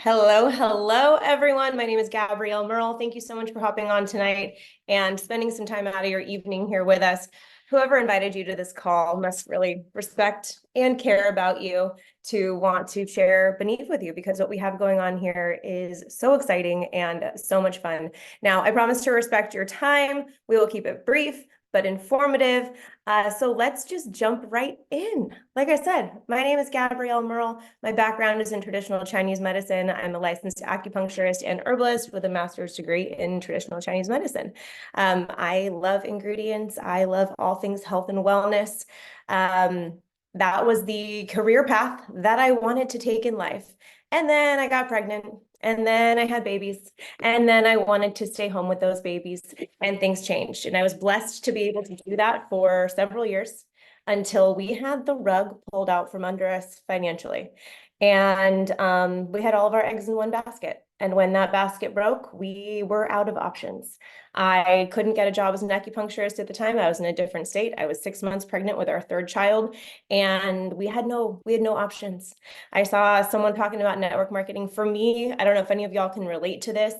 Hello, everyone. My name is Gabrielle Merle. Thank you so much for hopping on tonight and spending some time out of your evening here with us. Whoever invited you to this call must really respect and care about you to want to share Beneve with you, because what we have going on here is so exciting and so much fun. Now, I promise to respect your time. We will keep it brief but informative. So let's just jump right in. Like I said, my name is Gabrielle Merle. My background is in traditional Chinese medicine. I'm a licensed acupuncturist and herbalist with a master's degree in traditional Chinese medicine. I love ingredients. I love all things health and wellness. That was the career path that I wanted to take in life. And then I got pregnant, and then I had babies, and then I wanted to stay home with those babies, and things changed. And I was blessed to be able to do that for several years until we had the rug pulled out from under us financially. And we had all of our eggs in one basket. And when that basket broke, we were out of options. I couldn't get a job as an acupuncturist at the time. I was in a different state. I was 6 months pregnant with our third child, and we had no options. I saw someone talking about network marketing. For me, I don't know if any of y'all can relate to this.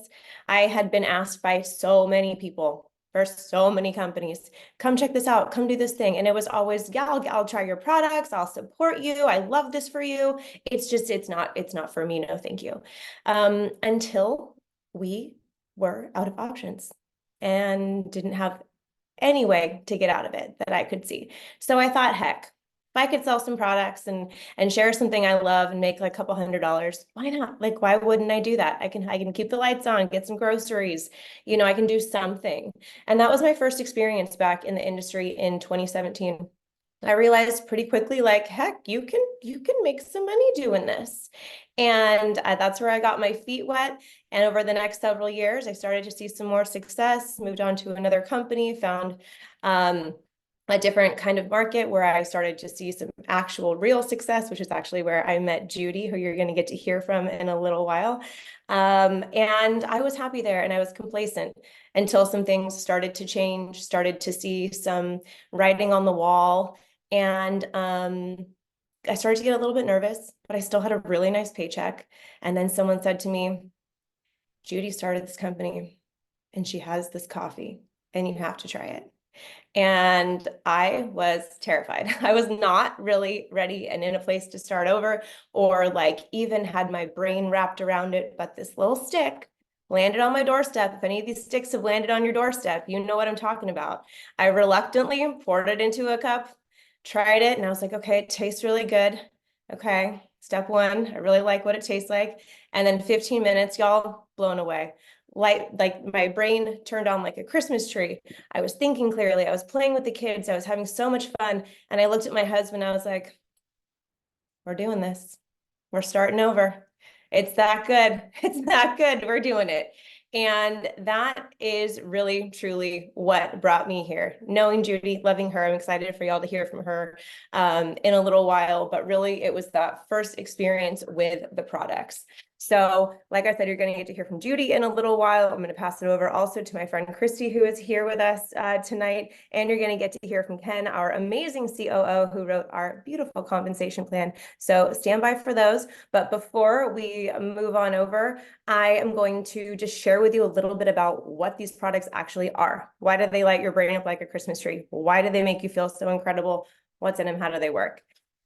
I had been asked by so many people for so many companies, come check this out, come do this thing. And it was always, yeah, I'll try your products, I'll support you, I love this for you. It's not for me, no thank you. Until we were out of options and didn't have any way to get out of it that I could see. So I thought, heck, if I could sell some products and share something I love and make like a couple $100s, why not? Like, why wouldn't I do that? I can keep the lights on, get some groceries, I can do something. And that was my first experience back in the industry in 2017. I realized pretty quickly, like, heck, you can make some money doing this. And that's where I got my feet wet. And over the next several years, I started to see some more success, moved on to another company, found a different kind of market where I started to see some actual real success, which is actually where I met Judy, who you're going to get to hear from in a little while. And I was happy there, and I was complacent until some things started to change, started to see some writing on the wall. And I started to get a little bit nervous, but I still had a really nice paycheck. And then someone said to me, Judy started this company and she has this coffee and you have to try it. And I was terrified. I was not really ready and in a place to start over, or like even had my brain wrapped around it. But this little stick landed on my doorstep. If any of these sticks have landed on your doorstep, you know what I'm talking about. I reluctantly poured it into a cup, tried it, and I was like, okay, it tastes really good. Okay, step one, I really like what it tastes like. And then 15 minutes, y'all, blown away. Like my brain turned on like a Christmas tree. I was thinking clearly. I was playing with the kids. I was having so much fun. And I looked at my husband. I was like, we're doing this. We're starting over. It's that good. It's that good. We're doing it. And that is really, truly what brought me here. Knowing Judy, loving her, I'm excited for y'all to hear from her in a little while. But really, it was that first experience with the products. So like I said, you're going to get to hear from Judy in a little while. I'm going to pass it over also to my friend Christy, who is here with us tonight. And you're going to get to hear from Ken, our amazing COO, who wrote our beautiful compensation plan. So stand by for those. But before we move on over, I am going to just share with you a little bit about what these products actually are. Why do they light your brain up like a Christmas tree? Why do they make you feel so incredible? What's in them? How do they work?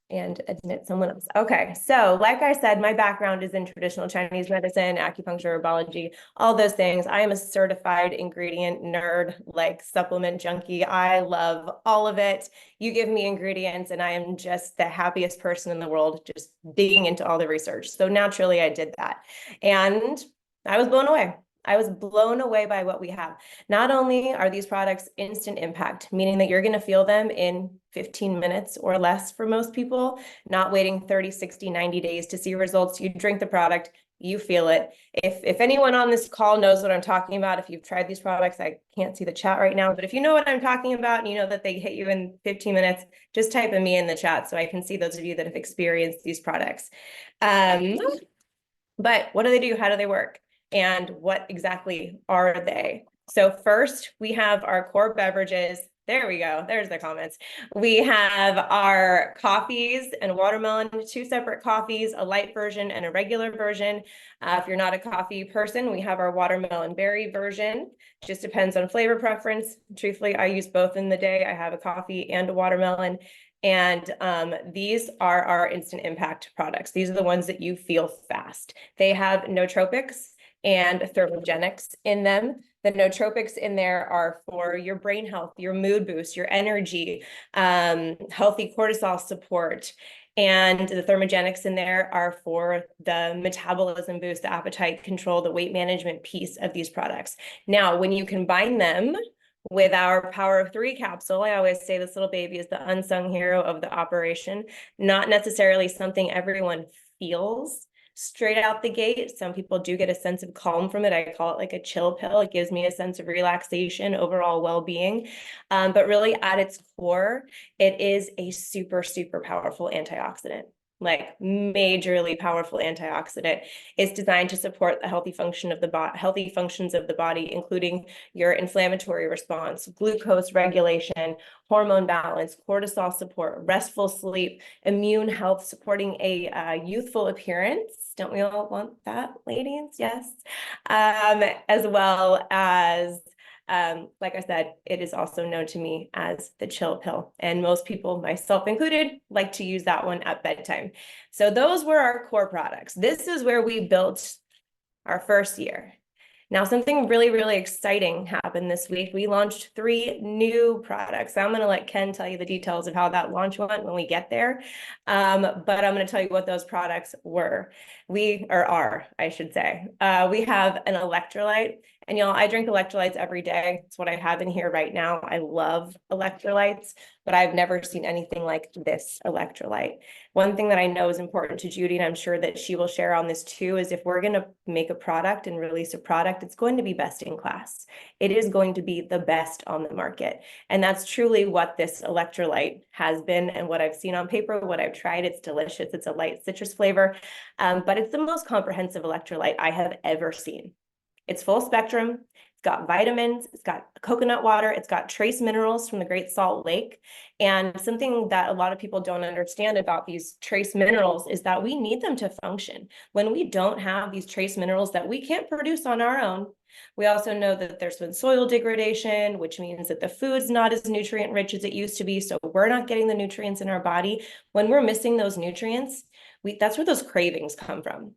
And admit someone else. Okay, so like I said, my background is in traditional Chinese medicine, acupuncture, herbology, all those things. I am a certified ingredient nerd, like supplement junkie. I love all of it. You give me ingredients and I am just the happiest person in the world, just digging into all the research. So naturally I did that. And I was blown away. I was blown away by what we have. Not only are these products instant impact, meaning that you're going to feel them in 15 minutes or less for most people, not waiting 30, 60, 90 days to see results. You drink the product, you feel it. If anyone on this call knows what I'm talking about, if you've tried these products, I can't see the chat right now, but if you know what I'm talking about and you know that they hit you in 15 minutes, just type in me in the chat so I can see those of you that have experienced these products. But what do they do? How do they work? And what exactly are they? So first, we have our core beverages, There we go. There's the comments. We have our coffees and watermelon, two separate coffees, a light version and a regular version. If you're not a coffee person, we have our watermelon berry version. Just depends on flavor preference. Truthfully, I use both in the day. I have a coffee and a watermelon. And these are our instant impact products. These are the ones that you feel fast. They have nootropics and thermogenics in them. The nootropics in there are for your brain health, your mood boost, your energy, healthy cortisol support. And the thermogenics in there are for the metabolism boost, the appetite control, the weight management piece of these products. Now, when you combine them with our Power of 3 capsule, I always say this little baby is the unsung hero of the operation, not necessarily something everyone feels straight out the gate. Some people do get a sense of calm from it. I call it like a chill pill. It gives me a sense of relaxation, overall well-being. But really at its core, it is a super, super powerful antioxidant. Like majorly powerful antioxidant. It's designed to support the healthy functions of the body, including your inflammatory response, glucose regulation, hormone balance, cortisol support, restful sleep, immune health, supporting a youthful appearance. Don't we all want that, ladies? Yes. As well as like I said, it is also known to me as the chill pill. And most people, myself included, like to use that one at bedtime. So those were our core products. This is where we built our first year. Now, something really, really exciting happened this week. We launched 3 new products. I'm going to let Ken tell you the details of how that launch went when we get there. But I'm going to tell you what those products were. Are, I should say. We have an electrolyte. And y'all, I drink electrolytes every day. It's what I have in here right now. I love electrolytes, but I've never seen anything like this electrolyte. One thing that I know is important to Judy, and I'm sure that she will share on this too, is if we're going to make a product and release a product, it's going to be best in class. It is going to be the best on the market. And that's truly what this electrolyte has been and what I've seen on paper, what I've tried. It's delicious. It's a light citrus flavor, but it's the most comprehensive electrolyte I have ever seen. It's full spectrum. It's got vitamins, it's got coconut water, it's got trace minerals from the Great Salt Lake. And something that a lot of people don't understand about these trace minerals is that we need them to function. When we don't have these trace minerals that we can't produce on our own, we also know that there's been soil degradation, which means that the food's not as nutrient rich as it used to be. So we're not getting the nutrients in our body. When we're missing those nutrients, that's where those cravings come from.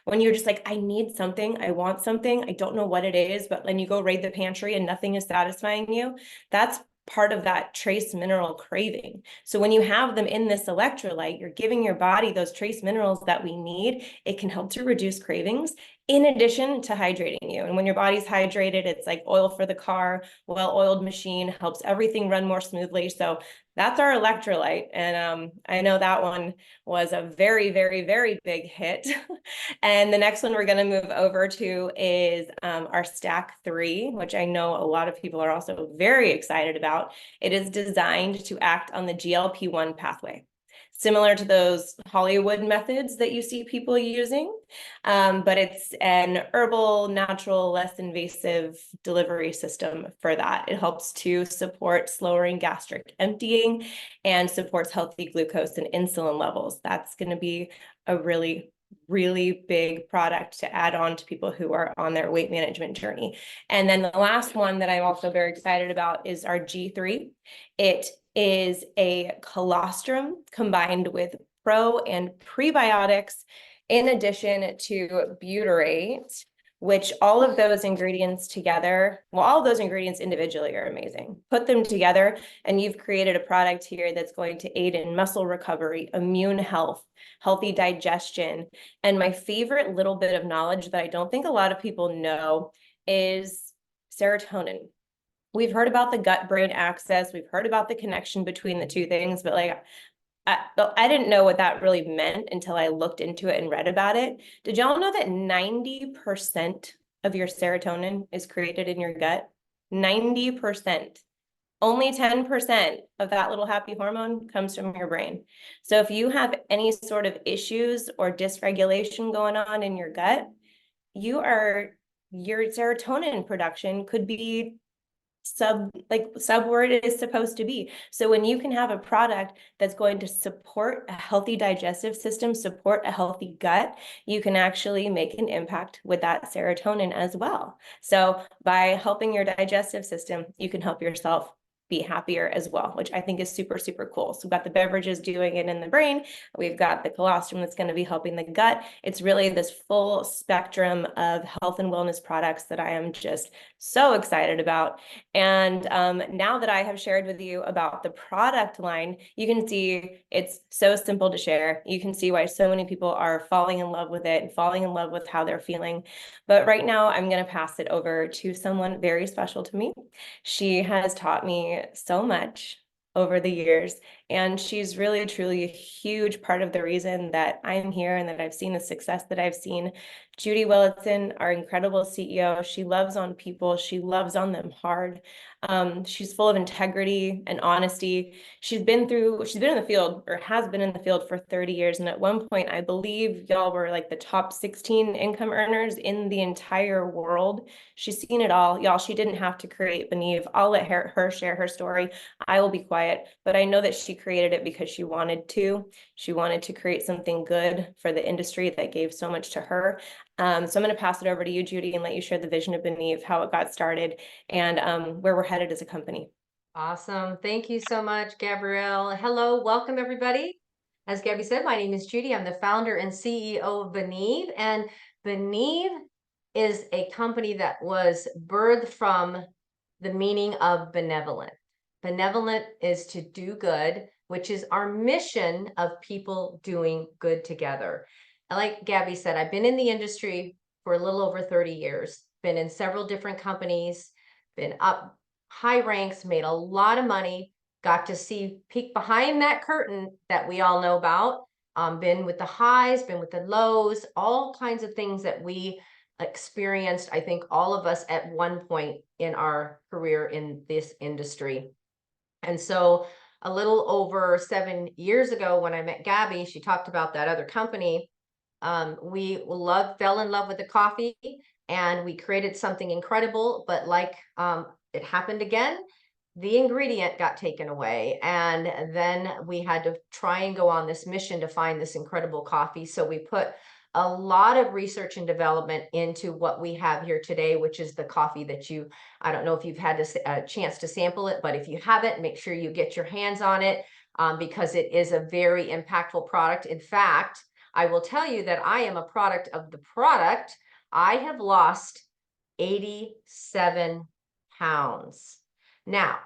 When you're just like, I need something, I want something, I don't know what it is, but when you go raid the pantry and nothing is satisfying you, that's part of that trace mineral craving. So when you have them in this electrolyte, you're giving your body those trace minerals that we need. It can help to reduce cravings in addition to hydrating you. And when your body's hydrated, it's like oil for the car, well-oiled machine, helps everything run more smoothly. So that's our electrolyte. And I know that one was a very, very, very big hit. And the next one we're going to move over to is our Stack 3, which I know a lot of people are also very excited about. It is designed to act on the GLP-1 pathway, similar to those Hollywood methods that you see people using, but it's an herbal, natural, less invasive delivery system for that. It helps to support slowing gastric emptying and supports healthy glucose and insulin levels. That's going to be a really big product to add on to people who are on their weight management journey. And then the last one that I'm also very excited about is our G3. It is a colostrum combined with pro and prebiotics, in addition to butyrate, which all of those ingredients together, well, all of those ingredients individually are amazing. Put them together and you've created a product here that's going to aid in muscle recovery, immune health, healthy digestion. And my favorite little bit of knowledge that I don't think a lot of people know is serotonin. We've heard about the gut-brain axis. We've heard about the connection between the two things, but like, I didn't know what that really meant until I looked into it and read about it. Did y'all know that 90% of your serotonin is created in your gut? 90%. Only 10% of that little happy hormone comes from your brain. So if you have any sort of issues or dysregulation going on in your gut, your serotonin production could be subword is supposed to be. So when you can have a product that's going to support a healthy digestive system, support a healthy gut, you can actually make an impact with that serotonin as well. So by helping your digestive system, you can help yourself be happier as well, which I think is super, super cool. So we've got the beverages doing it in the brain. We've got the colostrum that's going to be helping the gut. It's really this full spectrum of health and wellness products that I am just so excited about. And now that I have shared with you about the product line, you can see it's so simple to share. You can see why so many people are falling in love with it and falling in love with how they're feeling. But right now, I'm going to pass it over to someone very special to me. She has taught me so much over the years, and she's really, truly a huge part of the reason that I'm here and that I've seen the success that I've seen. Judy Willitson, our incredible CEO, she loves on people. She loves on them hard. She's full of integrity and honesty. She's been in the field, or has been in the field, for 30 years. And at one point, I believe y'all were like the top 16 income earners in the entire world. She's seen it all. Y'all, she didn't have to create Beneve. I'll let her share her story. I will be quiet, but I know that she created it because she wanted to. She wanted to create something good for the industry that gave so much to her. So I'm going to pass it over to you, Judy, and let you share the vision of Beneve, how it got started, and where we're headed as a company. Awesome. Thank you so much, Gabrielle. Hello, welcome everybody. As Gabby said, my name is Judy. I'm the founder and CEO of Beneve, and Beneve is a company that was birthed from the meaning of benevolent. Benevolent is to do good, which is our mission of people doing good together. And like Gabby said, I've been in the industry for a little over 30 years, been in several different companies, been up high ranks, made a lot of money, got to see peek behind that curtain that we all know about, been with the highs, been with the lows, all kinds of things that we experienced, I think all of us at one point in our career in this industry. And so a little over 7 years ago when I met Gabby, she talked about that other company. We fell in love with the coffee, and we created something incredible, but like it happened again, the ingredient got taken away. And then we had to try and go on this mission to find this incredible coffee. So we put a lot of research and development into what we have here today, which is the coffee that I don't know if you've had a chance to sample it, but if you haven't, make sure you get your hands on it, because it is a very impactful product. In fact, I will tell you that I am a product of the product. I have lost 87 pounds. Now,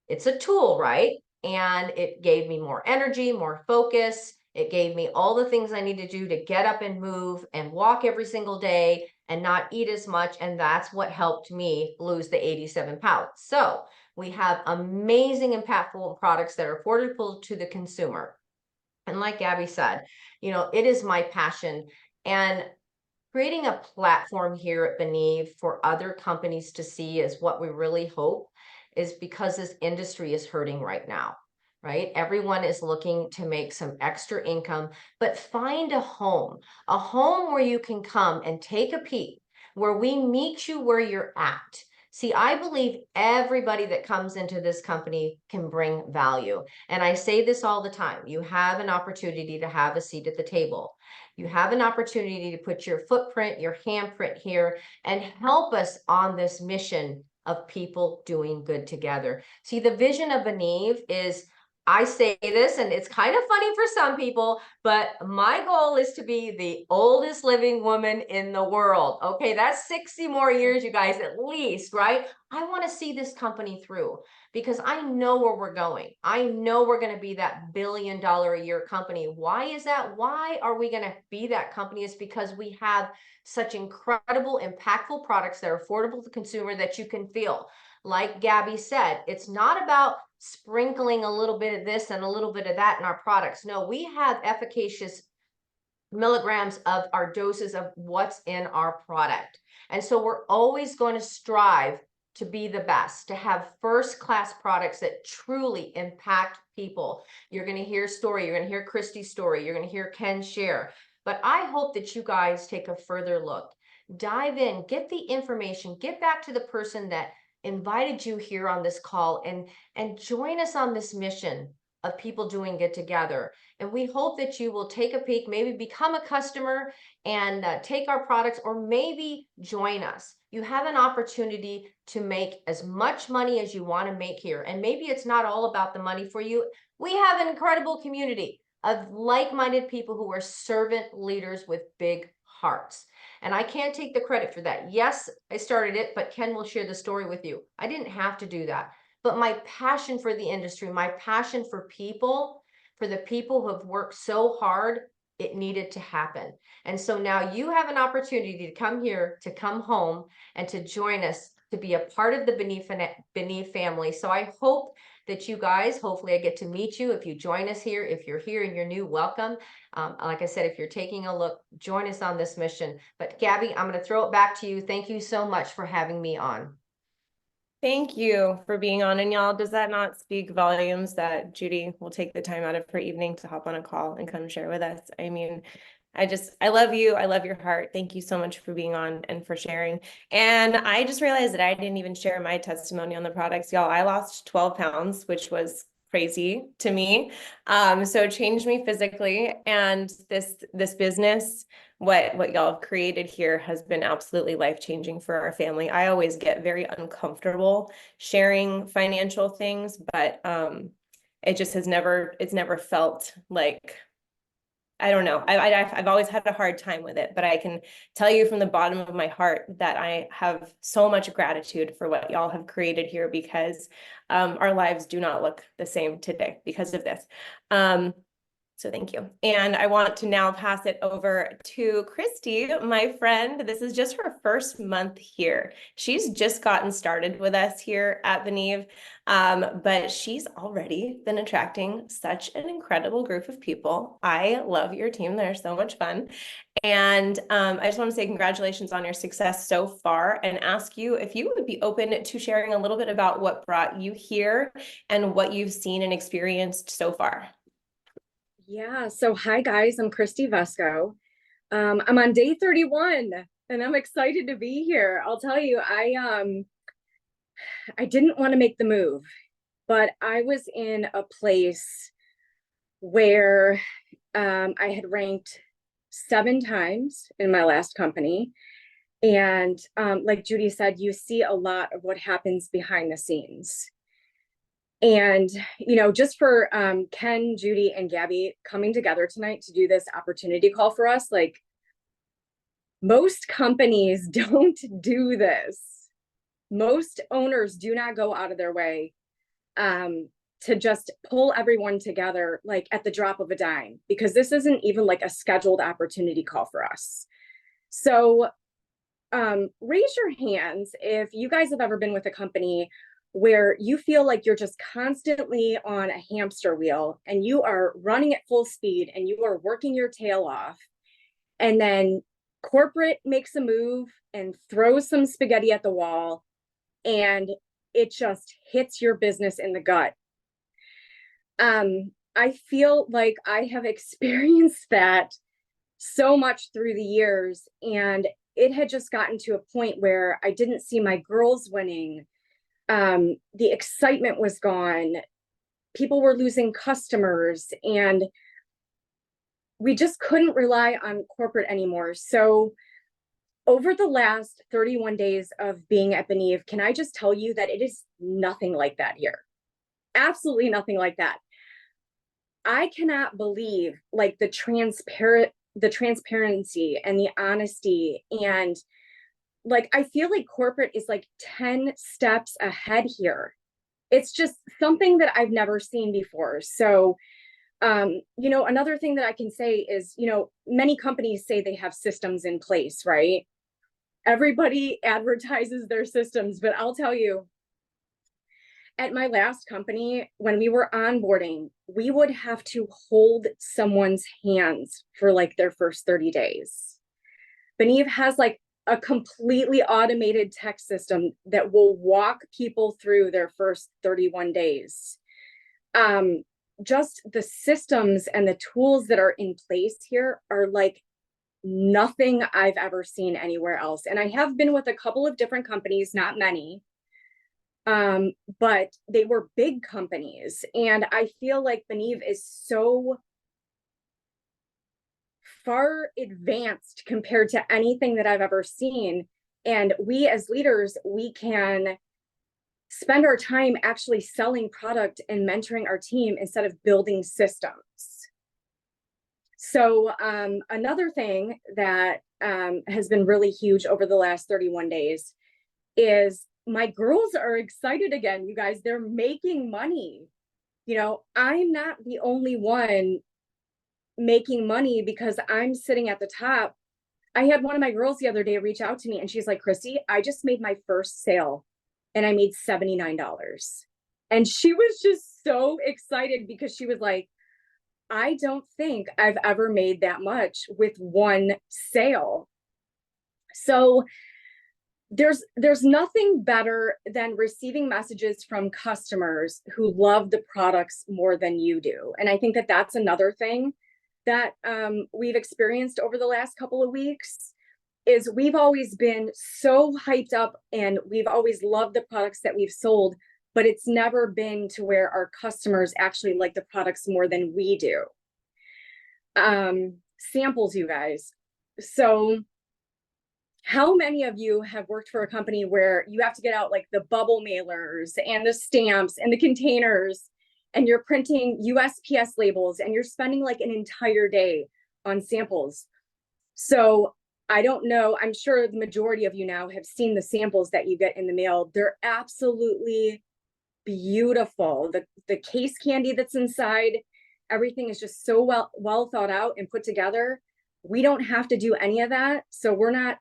it's a tool, right? And it gave me more energy, more focus. It gave me all the things I need to do to get up and move and walk every single day and not eat as much. And that's what helped me lose the 87 pounds. So we have amazing, impactful products that are affordable to the consumer. And like Gabby said, it is my passion. And creating a platform here at Beneve for other companies to see is what we really hope, is because this industry is hurting right now, right? Everyone is looking to make some extra income, but find a home where you can come and take a peek, where we meet you where you're at. See, I believe everybody that comes into this company can bring value. And I say this all the time. You have an opportunity to have a seat at the table. You have an opportunity to put your footprint, your handprint here, and help us on this mission of people doing good together. See, the vision of Beneve is, I say this, and it's kind of funny for some people, but my goal is to be the oldest living woman in the world. Okay, that's 60 more years, you guys, at least, right? I want to see this company through because I know where we're going. I know we're going to be that $1 billion a year company. Why is that? Why are we going to be that company? It's because we have such incredible, impactful products that are affordable to the consumer that you can feel. Like Gabby said, it's not about sprinkling a little bit of this and a little bit of that in our products. No, we have efficacious milligrams of our doses of what's in our product. And so we're always going to strive to be the best, to have first-class products that truly impact people. You're going to hear story, you're going to hear Christy's story, you're going to hear Ken share. But I hope that you guys take a further look. Dive in, get the information, get back to the person that invited you here on this call and join us on this mission of people doing good together. And we hope that you will take a peek, maybe become a customer and take our products, or maybe join us. You have an opportunity to make as much money as you want to make here. And maybe it's not all about the money for you. We have an incredible community of like-minded people who are servant leaders with big hearts. And I can't take the credit for that. Yes, I started it, but Ken will share the story with you. I didn't have to do that. But my passion for the industry, my passion for people, for the people who have worked so hard, it needed to happen. And so now you have an opportunity to come here, to come home, and to join us, to be a part of the Beneve family. So I hope that you guys, hopefully I get to meet you if you join us here. If you're here and you're new, welcome. Like I said, if you're taking a look, join us on this mission. But Gabby, I'm going to throw it back to you. Thank you so much for having me on. Thank you for being on. And y'all, does that not speak volumes that Judy will take the time out of her evening to hop on a call and come share with us? I mean, I love you. I love your heart. Thank you so much for being on and for sharing. And I just realized that I didn't even share my testimony on the products. Y'all, I lost 12 pounds, which was crazy to me. So it changed me physically. And this business, what y'all have created here has been absolutely life-changing for our family. I always get very uncomfortable sharing financial things, but it just it's never felt like, I don't know. I've always had a hard time with it, but I can tell you from the bottom of my heart that I have so much gratitude for what y'all have created here, because our lives do not look the same today because of this. So thank you. And I want to now pass it over to Christy, my friend. This is just her first month here. She's just gotten started with us here at Beneve, but she's already been attracting such an incredible group of people. I love your team. They're so much fun. And I just want to say congratulations on your success so far, and ask you if you would be open to sharing a little bit about what brought you here and what you've seen and experienced so far. Yeah, so hi guys, I'm Christy Vesco. I'm on day 31 and I'm excited to be here. I'll tell you, I didn't want to make the move, but I was in a place where I had ranked 7 times in my last company. And like Judy said, you see a lot of what happens behind the scenes. And, you know, just for Ken, Judy, and Gabby coming together tonight to do this opportunity call for us, like, most companies don't do this. Most owners do not go out of their way to just pull everyone together, like at the drop of a dime, because this isn't even like a scheduled opportunity call for us. So raise your hands if you guys have ever been with a company where you feel like you're just constantly on a hamster wheel and you are running at full speed and you are working your tail off, and then corporate makes a move and throws some spaghetti at the wall and it just hits your business in the gut. I feel like I have experienced that so much through the years, and it had just gotten to a point where I didn't see my girls winning. The excitement was gone. People were losing customers, and we just couldn't rely on corporate anymore. So over the last 31 days of being at Beneve, can I just tell you that it is nothing like that here? Absolutely nothing like that. I cannot believe like the transparency and the honesty, and like I feel like corporate is like 10 steps ahead here. It's just something that I've never seen before. So you know, another thing that I can say is, you know, many companies say they have systems in place, right? Everybody advertises their systems, but I'll tell you, at my last company, when we were onboarding, we would have to hold someone's hands for like their first 30 days. Beneve has like a completely automated tech system that will walk people through their first 31 days. Just the systems and the tools that are in place here are like nothing I've ever seen anywhere else. And I have been with a couple of different companies, not many, But they were big companies. And I feel like Beneve is so far advanced compared to anything that I've ever seen. And we as leaders, we can spend our time actually selling product and mentoring our team instead of building systems. So another thing that has been really huge over the last 31 days is my girls are excited again. You guys, they're making money. You know, I'm not the only one making money because I'm sitting at the top. I had one of my girls the other day reach out to me and she's like, Christy, I just made my first sale and I made $79. And she was just so excited because she was like, I don't think I've ever made that much with one sale. So there's nothing better than receiving messages from customers who love the products more than you do. And I think that that's another thing that we've experienced over the last couple of weeks is we've always been so hyped up and we've always loved the products that we've sold, but it's never been to where our customers actually like the products more than we do. Samples, you guys. So how many of you have worked for a company where you have to get out like the bubble mailers and the stamps and the containers and you're printing USPS labels and you're spending like an entire day on samples? So I don't know, I'm sure the majority of you now have seen the samples that you get in the mail. They're absolutely beautiful. The case candy that's inside, everything is just so well thought out and put together. We don't have to do any of that. So we're not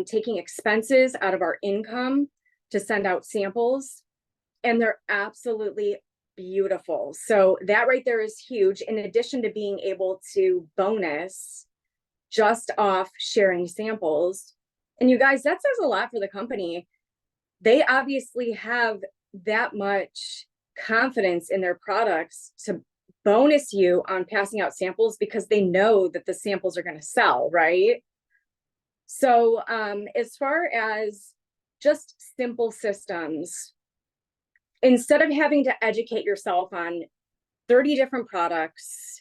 taking expenses out of our income to send out samples. And they're absolutely beautiful. So that right there is huge. In addition to being able to bonus just off sharing samples. And you guys, that says a lot for the company. They obviously have that much confidence in their products to bonus you on passing out samples because they know that the samples are going to sell, right? So as far as just simple systems, instead of having to educate yourself on 30 different products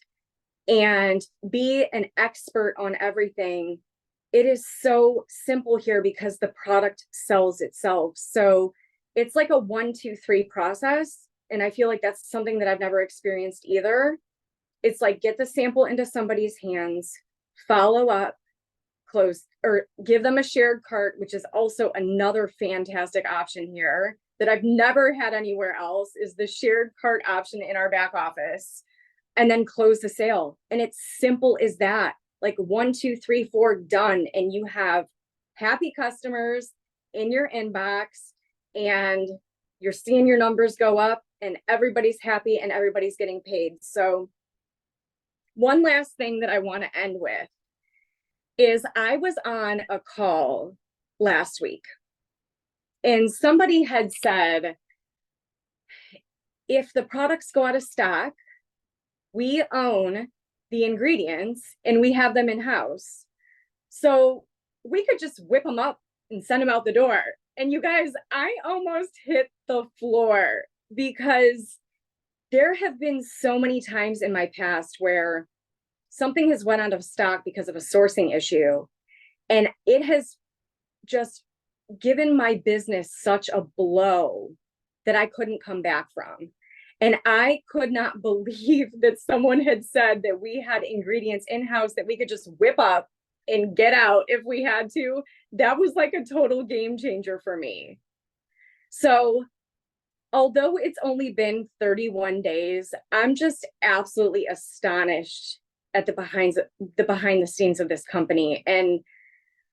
and be an expert on everything, it is so simple here because the product sells itself. So it's like a 1, 2, 3 process. And I feel like that's something that I've never experienced either. It's like, get the sample into somebody's hands, follow up, close, or give them a shared cart, which is also another fantastic option here that I've never had anywhere else, is the shared cart option in our back office, and then close the sale. And it's simple as that, like 1, 2, 3, 4, done. And you have happy customers in your inbox and you're seeing your numbers go up and everybody's happy and everybody's getting paid. So one last thing that I want to end with is I was on a call last week and somebody had said, if the products go out of stock, we own the ingredients and we have them in-house. So we could just whip them up and send them out the door. And you guys, I almost hit the floor because there have been so many times in my past where something has went out of stock because of a sourcing issue. And it has just given my business such a blow that I couldn't come back from. And I could not believe that someone had said that we had ingredients in-house that we could just whip up and get out if we had to. That was like a total game changer for me. So although it's only been 31 days, I'm just absolutely astonished at the behind the scenes of this company. And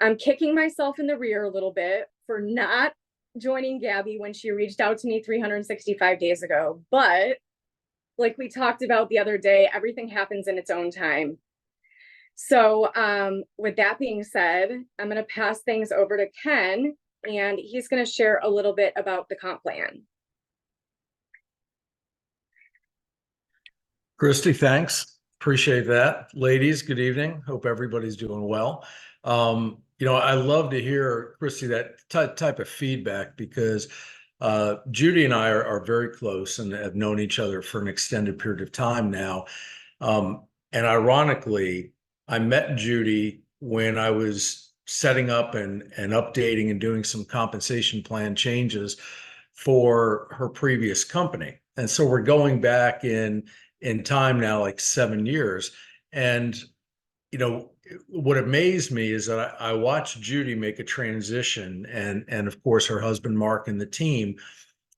I'm kicking myself in the rear a little bit for not joining Gabby when she reached out to me 365 days ago. But like we talked about the other day, everything happens in its own time. So with that being said, I'm going to pass things over to Ken, and he's going to share a little bit about the comp plan. Christy, thanks. Appreciate that. Ladies, good evening. Hope everybody's doing well. I love to hear, Christy, that type of feedback because Judy and I are very close and have known each other for an extended period of time now. And ironically, I met Judy when I was setting up and updating and doing some compensation plan changes for her previous company. And so we're going back in time now, like 7 years. And, you know, what amazed me is that I watched Judy make a transition and of course her husband, Mark, and the team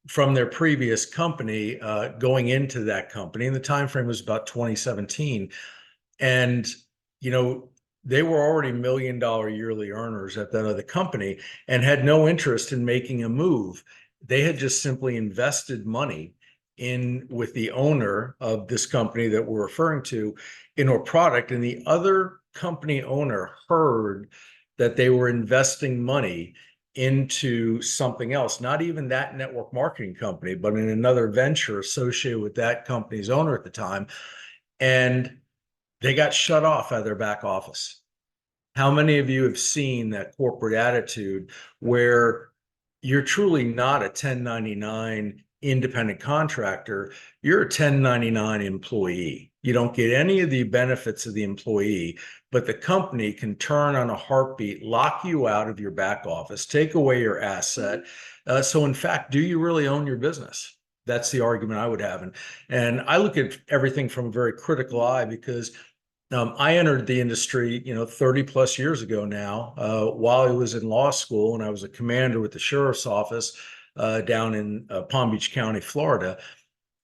from their previous company going into that company. And the time frame was about 2017. And, you know, they were already $1 million yearly earners at that other company and had no interest in making a move. They had just simply invested money in with the owner of this company that we're referring to in a product. And the other company owner heard that they were investing money into something else, not even that network marketing company, but in another venture associated with that company's owner at the time. And they got shut off out of their back office. How many of you have seen that corporate attitude where you're truly not a 1099 independent contractor, you're a 1099 employee. You don't get any of the benefits of the employee, but the company can turn on a heartbeat, lock you out of your back office, take away your asset. So in fact, do you really own your business? That's the argument I would have. And I look at everything from a very critical eye because I entered the industry, 30 plus years ago now, while I was in law school, and I was a commander with the sheriff's office down in Palm Beach County, Florida.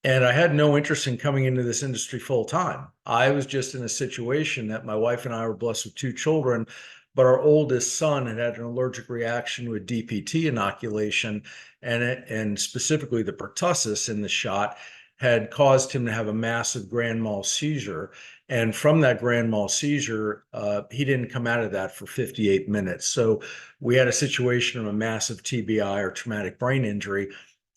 And I had no interest in coming into this industry full time. I was just in a situation that my wife and I were blessed with 2 children, but our oldest son had an allergic reaction to a DPT inoculation, and specifically the pertussis in the shot had caused him to have a massive grand mal seizure. And from that grand mal seizure, he didn't come out of that for 58 minutes. So we had a situation of a massive TBI or traumatic brain injury.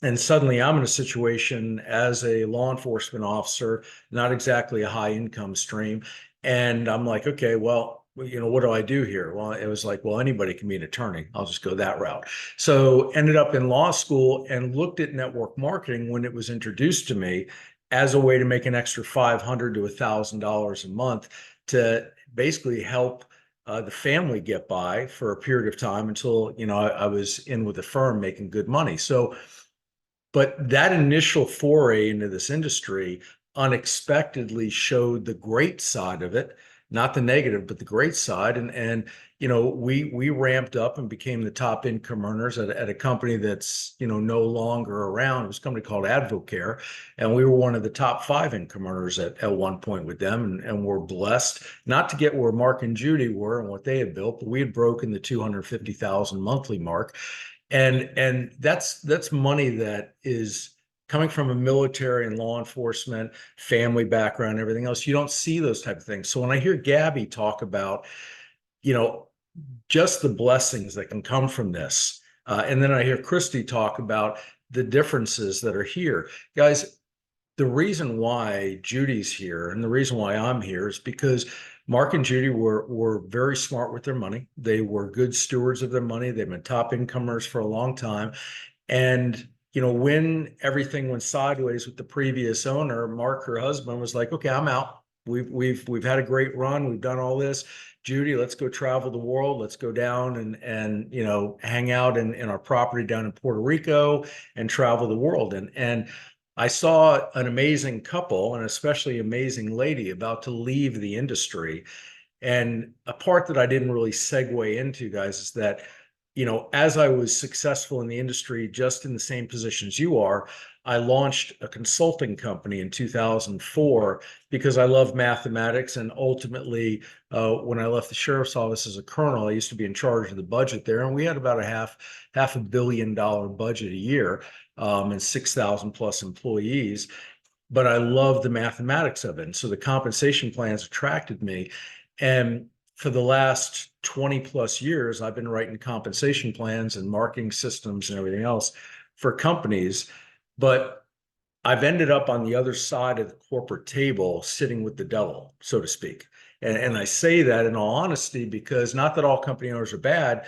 And suddenly I'm in a situation as a law enforcement officer, not exactly a high income stream. And I'm like, okay, well, what do I do here? Well, it was like, well, anybody can be an attorney. I'll just go that route. So ended up in law school and looked at network marketing when it was introduced to me as a way to make an extra $500 to $1,000 a month to basically help the family get by for a period of time until, I was in with a firm making good money. So, but that initial foray into this industry unexpectedly showed the great side of it, not the negative, but the great side. And we ramped up and became the top income earners at a company that's, no longer around. It was a company called Advocare. And we were one of the top 5 income earners at one point with them. And we're blessed not to get where Mark and Judy were and what they had built, but we had broken the 250,000 monthly mark. And that's money that is coming from a military and law enforcement, family background, everything else. You don't see those type of things. So when I hear Gabby talk about, just the blessings that can come from this, and then I hear Christy talk about the differences that are here, guys. The reason why Judy's here and the reason why I'm here is because Mark and Judy were very smart with their money. They were good stewards of their money. They've been top incomers for a long time. And, when everything went sideways with the previous owner, Mark, her husband, was like, okay, I'm out. We've had a great run. We've done all this. Judy, let's go travel the world. Let's go down and hang out in our property down in Puerto Rico and travel the world. And I saw an amazing couple, and especially amazing lady, about to leave the industry. And a part that I didn't really segue into, guys, is that, as I was successful in the industry, just in the same positions you are, I launched a consulting company in 2004 because I love mathematics. And ultimately, when I left the sheriff's office as a colonel, I used to be in charge of the budget there. And we had about a half $500 million budget a year, and 6,000 plus employees. But I love the mathematics of it. And so the compensation plans attracted me. And for the last 20 plus years, I've been writing compensation plans and marketing systems and everything else for companies. But I've ended up on the other side of the corporate table, sitting with the devil, so to speak. And I say that in all honesty, because not that all company owners are bad,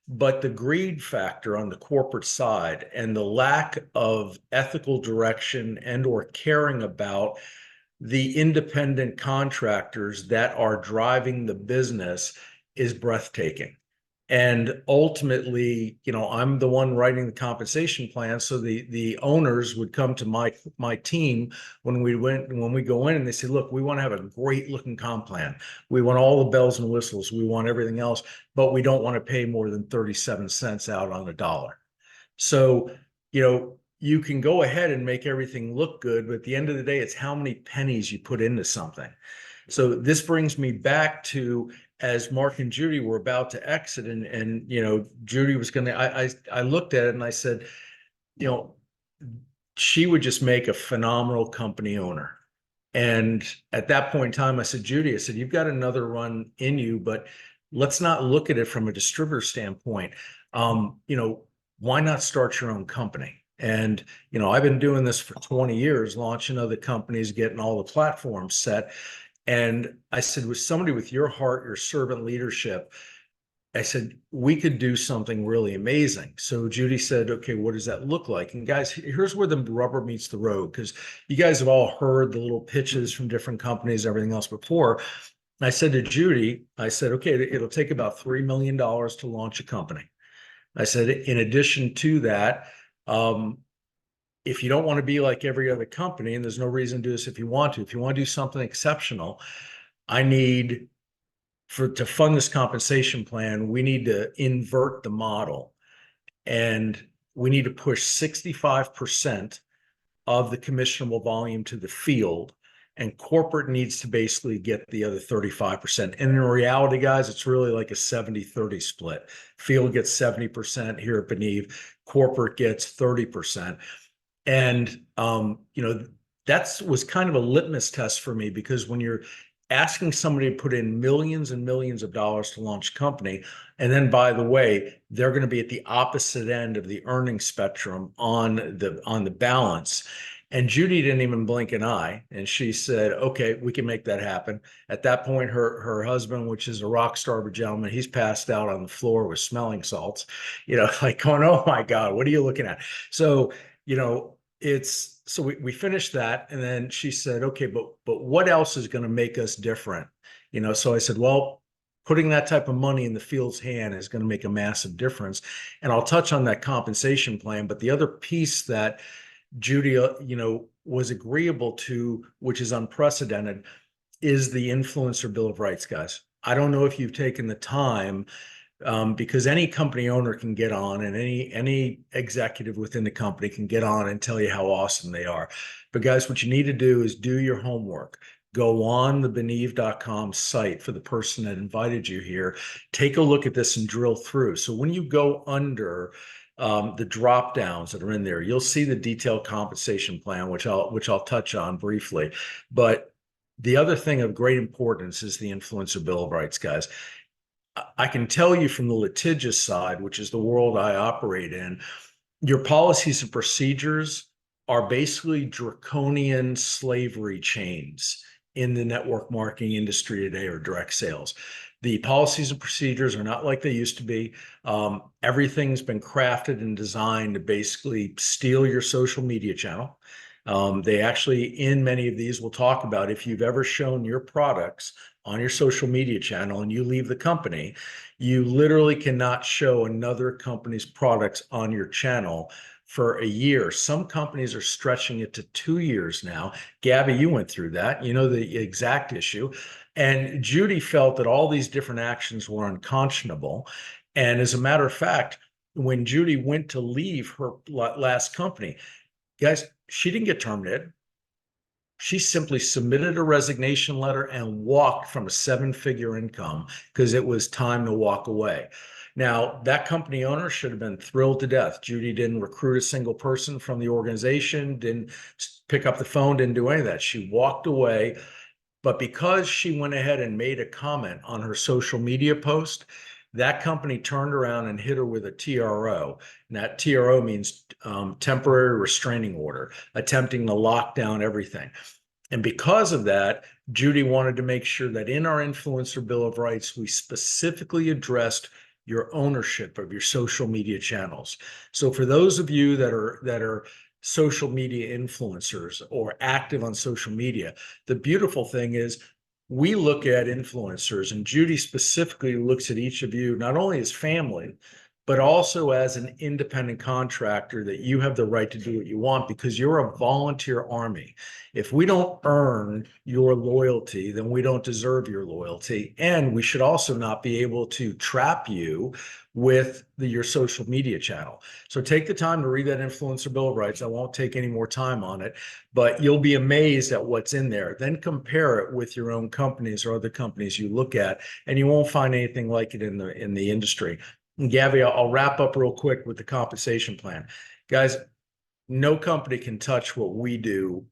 But the greed factor on the corporate side and the lack of ethical direction and or caring about the independent contractors that are driving the business is breathtaking. And ultimately, I'm the one writing the compensation plan. So the owners would come to my team when we go in and they say, look, we want to have a great looking comp plan. We want all the bells and whistles. We want everything else, but we don't want to pay more than 37 cents out on a dollar. So, you can go ahead and make everything look good, but at the end of the day, it's how many pennies you put into something. So this brings me back to, as Mark and Judy were about to exit, and Judy was going to, I looked at it and I said, she would just make a phenomenal company owner. And at that point in time, I said, Judy, you've got another run in you, but let's not look at it from a distributor standpoint. Why not start your own company? And, I've been doing this for 20 years, launching other companies, getting all the platforms set. And I said, with somebody with your heart, your servant leadership, I said, we could do something really amazing. So Judy said, okay, what does that look like? And guys, here's where the rubber meets the road, because you guys have all heard the little pitches from different companies, everything else before. I said to Judy, okay, it'll take about $3 million to launch a company. I said, in addition to that, if you don't want to be like every other company, and there's no reason to do this if you want to do something exceptional, I need to fund this compensation plan, we need to invert the model, and we need to push 65% of the commissionable volume to the field, and corporate needs to basically get the other 35%. And in reality, guys, it's really like a 70-30 split. Field gets 70% here at Beneve, corporate gets 30%. And, that was kind of a litmus test for me, because when you're asking somebody to put in millions and millions of dollars to launch a company, and then, by the way, they're going to be at the opposite end of the earnings spectrum on the balance. And Judy didn't even blink an eye, and she said, okay, we can make that happen. At that point, her husband, which is a rock star of a gentleman, he's passed out on the floor with smelling salts, like going, oh my God, what are you looking at? So, so we finished that, and then she said, okay, but what else is going to make us different? So I said, well, putting that type of money in the field's hand is going to make a massive difference. And I'll touch on that compensation plan. But the other piece that Judy, was agreeable to, which is unprecedented, is the influencer bill of rights, guys. I don't know if you've taken the time, because any company owner can get on, and any executive within the company can get on and tell you how awesome they are. But guys, what you need to do is do your homework. Go on the Beneve.com site for the person that invited you here. Take a look at this and drill through. So when you go under the drop downs that are in there, you'll see the detailed compensation plan, which I'll touch on briefly. But the other thing of great importance is the influencer bill of rights, guys. I can tell you from the litigious side, which is the world I operate in, your policies and procedures are basically draconian slavery chains in the network marketing industry today, or direct sales. The policies and procedures are not like they used to be. Everything's been crafted and designed to basically steal your social media channel. They actually, in many of these, will talk about, if you've ever shown your products on your social media channel and you leave the company, you literally cannot show another company's products on your channel for a year. Some companies are stretching it to 2 years now. Gabby, you went through that. You know the exact issue. And Judy felt that all these different actions were unconscionable. And as a matter of fact, when Judy went to leave her last company, guys, she didn't get terminated. She simply submitted a resignation letter and walked from a 7-figure income, because it was time to walk away. Now, that company owner should have been thrilled to death. Judy didn't recruit a single person from the organization, didn't pick up the phone, didn't do any of that. She walked away. But because she went ahead and made a comment on her social media post, that company turned around and hit her with a TRO. And that TRO means temporary restraining order, attempting to lock down everything. And because of that, Judy wanted to make sure that in our influencer bill of rights, we specifically addressed your ownership of your social media channels. So for those of you that are social media influencers or active on social media, the beautiful thing is we look at influencers, and Judy specifically looks at each of you not only as family, but also as an independent contractor, that you have the right to do what you want because you're a volunteer army. If we don't earn your loyalty, then we don't deserve your loyalty. And we should also not be able to trap you with your social media channel. So take the time to read that Influencer Bill of Rights. I won't take any more time on it, but you'll be amazed at what's in there. Then compare it with your own companies or other companies you look at, and you won't find anything like it in the industry. And Gabby, I'll wrap up real quick with the compensation plan. Guys, no company can touch what we do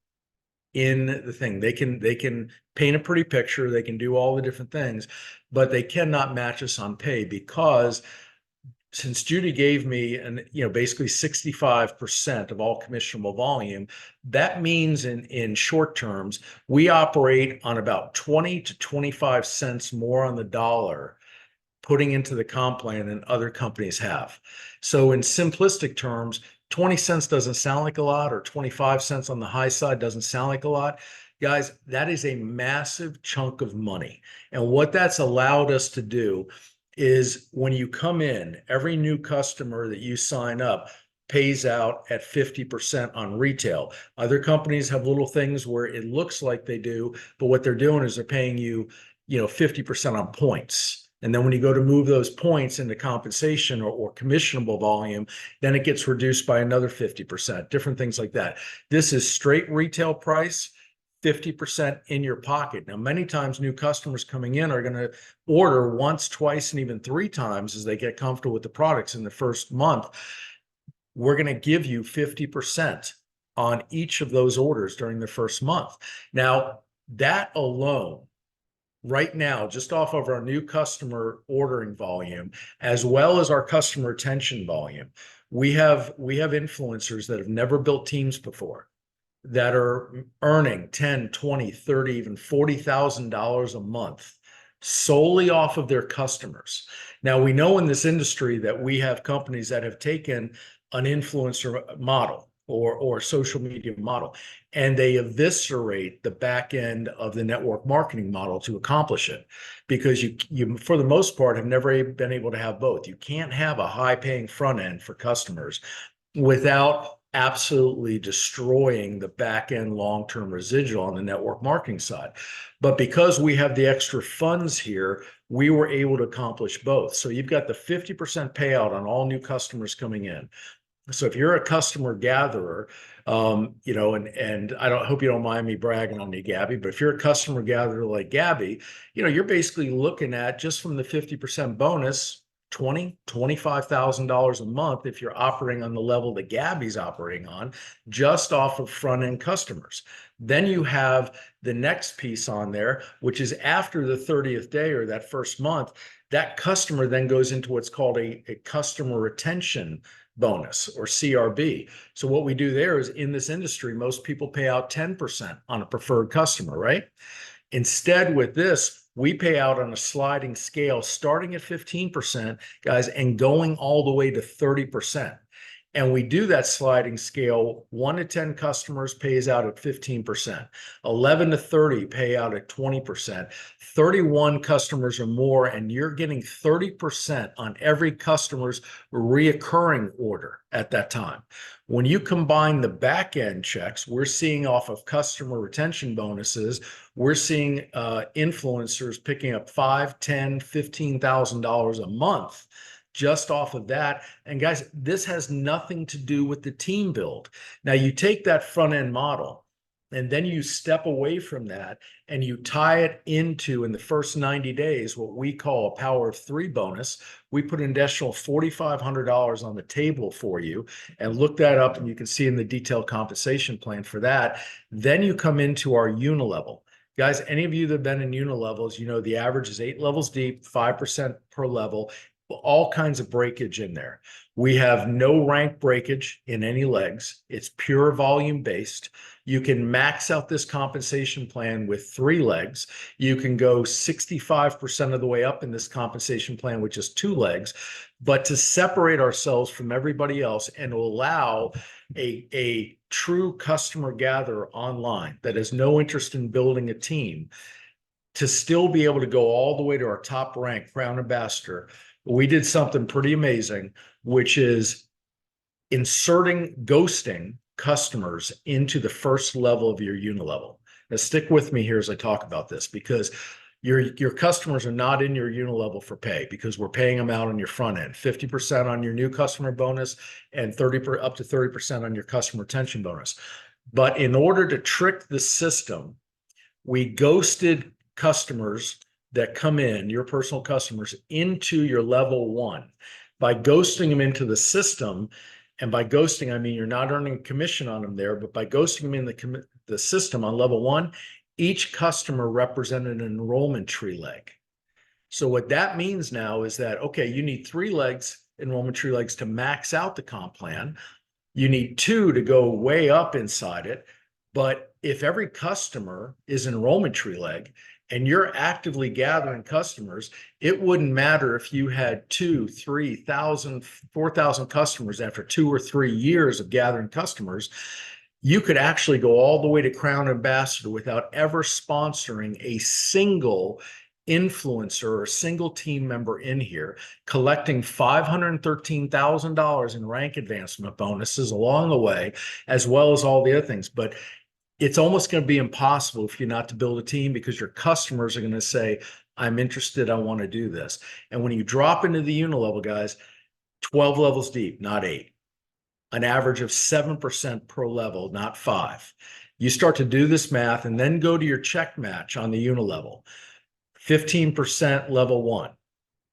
in the thing. They can paint a pretty picture, they can do all the different things, but they cannot match us on pay, because since Judy gave me basically 65% of all commissionable volume, that means in short terms, we operate on about 20 to 25 cents more on the dollar putting into the comp plan than other companies have. So in simplistic terms, 20 cents doesn't sound like a lot, or 25 cents on the high side doesn't sound like a lot. Guys, that is a massive chunk of money. And what that's allowed us to do is when you come in, every new customer that you sign up pays out at 50% on retail. Other companies have little things where it looks like they do, but what they're doing is they're paying you, 50% on points. And then when you go to move those points into compensation or commissionable volume, then it gets reduced by another 50%, different things like that. This is straight retail price, 50% in your pocket. Now, many times new customers coming in are going to order once, twice, and even 3 times as they get comfortable with the products in the first month. We're going to give you 50% on each of those orders during the first month. Now, that alone, right now, just off of our new customer ordering volume, as well as our customer retention volume, we have influencers that have never built teams before that are earning 10, 20, 30, even $40,000 a month solely off of their customers. Now, we know in this industry that we have companies that have taken an influencer model or social media model, and they eviscerate the back end of the network marketing model to accomplish it, because you for the most part have never been able to have both. You can't have a high paying front end for customers without absolutely destroying the back end long-term residual on the network marketing side. But because we have the extra funds here, we were able to accomplish both. So you've got the 50% payout on all new customers coming in. So if you're a customer gatherer, and I hope you don't mind me bragging on you, Gabby, but if you're a customer gatherer like Gabby, you're basically looking at, just from the 50% bonus, $25,000 a month if you're operating on the level that Gabby's operating on, just off of front end customers. Then you have the next piece on there, which is after the 30th day or that first month, that customer then goes into what's called a customer retention bonus, or CRB. So what we do there is, in this industry, most people pay out 10% on a preferred customer, right? Instead, with this, we pay out on a sliding scale, starting at 15%, guys, and going all the way to 30%. And we do that sliding scale. 1 to 10 customers pays out at 15%. 11 to 30 pay out at 20%. 31 customers or more, and you're getting 30% on every customer's reoccurring order at that time. When you combine the back end checks, we're seeing off of customer retention bonuses, we're seeing influencers picking up $5,000, $10,000, $15,000 a month just off of that. And guys, this has nothing to do with the team build. Now, you take that front end model and then you step away from that and you tie it into, in the first 90 days, what we call a power of 3 bonus. We put an additional $4,500 on the table for you, and look that up, and you can see in the detailed compensation plan for that. Then you come into our unilevel. Guys, any of you that have been in unilevels, the average is 8 levels deep, 5% per level. all kinds of breakage in there. We have no rank breakage in any legs. It's pure volume based. You can max out this compensation plan with 3 legs. You can go 65% of the way up in this compensation plan with just 2 legs. But to separate ourselves from everybody else and allow a true customer gatherer online that has no interest in building a team to still be able to go all the way to our top rank, Crown Ambassador, we did something pretty amazing, which is ghosting customers into the first level of your unilevel. Now, stick with me here as I talk about this, because your customers are not in your unilevel for pay, because we're paying them out on your front end, 50% on your new customer bonus and up to 30% on your customer retention bonus. But in order to trick the system, we ghosted customers that come in, your personal customers, into your level 1 by ghosting them into the system. And by ghosting, I mean you're not earning commission on them there, but by ghosting them in the system on level 1, each customer represented an enrollment tree leg. So what that means now is that, okay, you need 3 legs, enrollment tree legs, to max out the comp plan. You need 2 to go way up inside it. But if every customer is an enrollment tree leg and you're actively gathering customers, it wouldn't matter if you had 2, 3,000, 4,000 customers after 2 or 3 years of gathering customers. You could actually go all the way to Crown Ambassador without ever sponsoring a single influencer or a single team member in here, collecting $513,000 in rank advancement bonuses along the way, as well as all the other things. But it's almost going to be impossible if you're not to build a team, because your customers are going to say, I'm interested, I want to do this. And when you drop into the unilevel, guys, 12 levels deep, not 8, an average of 7% per level, not 5. You start to do this math and then go to your check match on the unilevel. 15% level 1,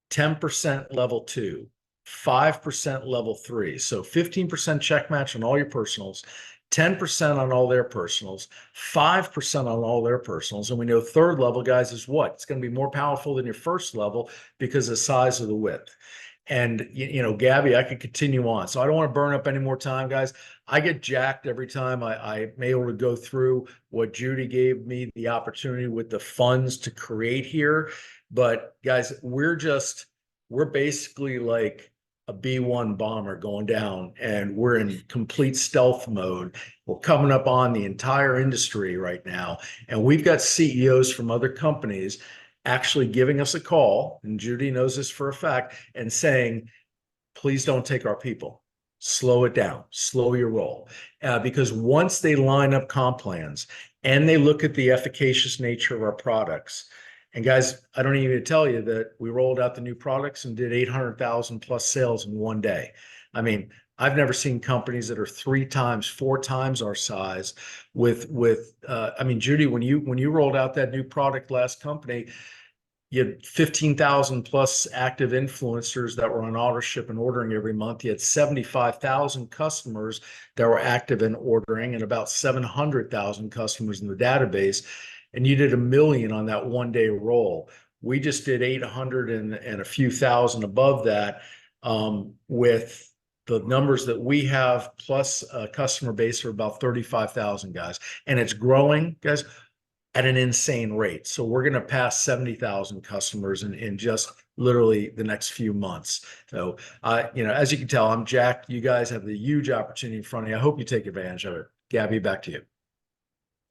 10% level 2, 5% level 3. So 15% check match on all your personals, 10% on all their personals, 5% on all their personals. And we know third level, guys, is what? It's going to be more powerful than your first level because of the size of the width. And, you know, Gabby, I could continue on. So I don't want to burn up any more time, guys. I get jacked every time I'm able to go through what Judy gave me the opportunity with the funds to create here. But guys, we're basically like a B-1 bomber going down, and we're in complete stealth mode. We're coming up on the entire industry right now. And we've got CEOs from other companies actually giving us a call, and Judy knows this for a fact, and saying, please don't take our people. Slow it down, slow your roll. Because once they line up comp plans and they look at the efficacious nature of our products, and guys, I don't even tell you that we rolled out the new products and did 800,000 plus sales in one day. I mean, I've never seen companies that are 3 times, 4 times our size I mean, Judy, when you rolled out that new product last company, you had 15,000 plus active influencers that were on auto ship and ordering every month. You had 75,000 customers that were active in ordering and about 700,000 customers in the database. And you did 1 million on that 1-day roll. We just did 800 and a few thousand above that, with the numbers that we have, plus a customer base of about 35,000 guys. And it's growing, guys, at an insane rate. So we're going to pass 70,000 customers in just literally the next few months. So, you know, as you can tell, I'm jacked. You guys have the huge opportunity in front of you. I hope you take advantage of it. Gabby, back to you.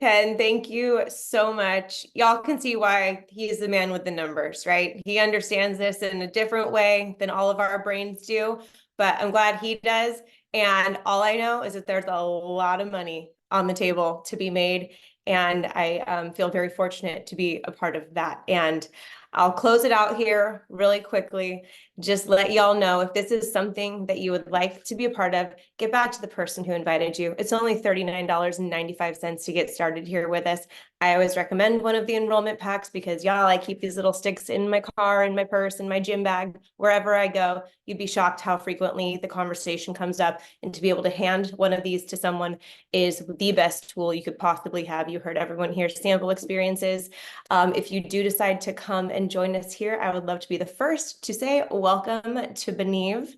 Ken, thank you so much. Y'all can see why he's the man with the numbers, right? He understands this in a different way than all of our brains do, but I'm glad he does. And all I know is that there's a lot of money on the table to be made. And I feel very fortunate to be a part of that. And I'll close it out here really quickly. Just let y'all know, if this is something that you would like to be a part of, get back to the person who invited you. It's only $39.95 to get started here with us. I always recommend one of the enrollment packs because y'all, I keep these little sticks in my car, in my purse, in my gym bag, wherever I go. You'd be shocked how frequently the conversation comes up, and to be able to hand one of these to someone is the best tool you could possibly have. You heard everyone here sample experiences. If you do decide to come and join us here, I would love to be the first to say welcome to Beneve.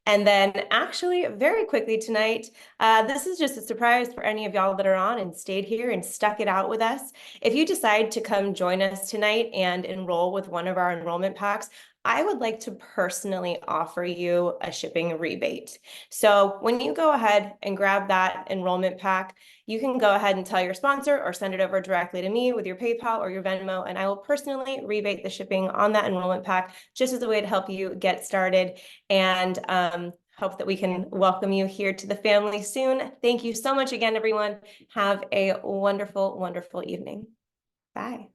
And then actually very quickly tonight, this is just a surprise for any of y'all that are on and stayed here and stuck it out with us. If you decide to come join us tonight and enroll with one of our enrollment packs, I would like to personally offer you a shipping rebate. So when you go ahead and grab that enrollment pack, you can go ahead and tell your sponsor or send it over directly to me with your PayPal or your Venmo, and I will personally rebate the shipping on that enrollment pack just as a way to help you get started, and hope that we can welcome you here to the family soon. Thank you so much again, everyone. Have a wonderful, wonderful evening. Bye.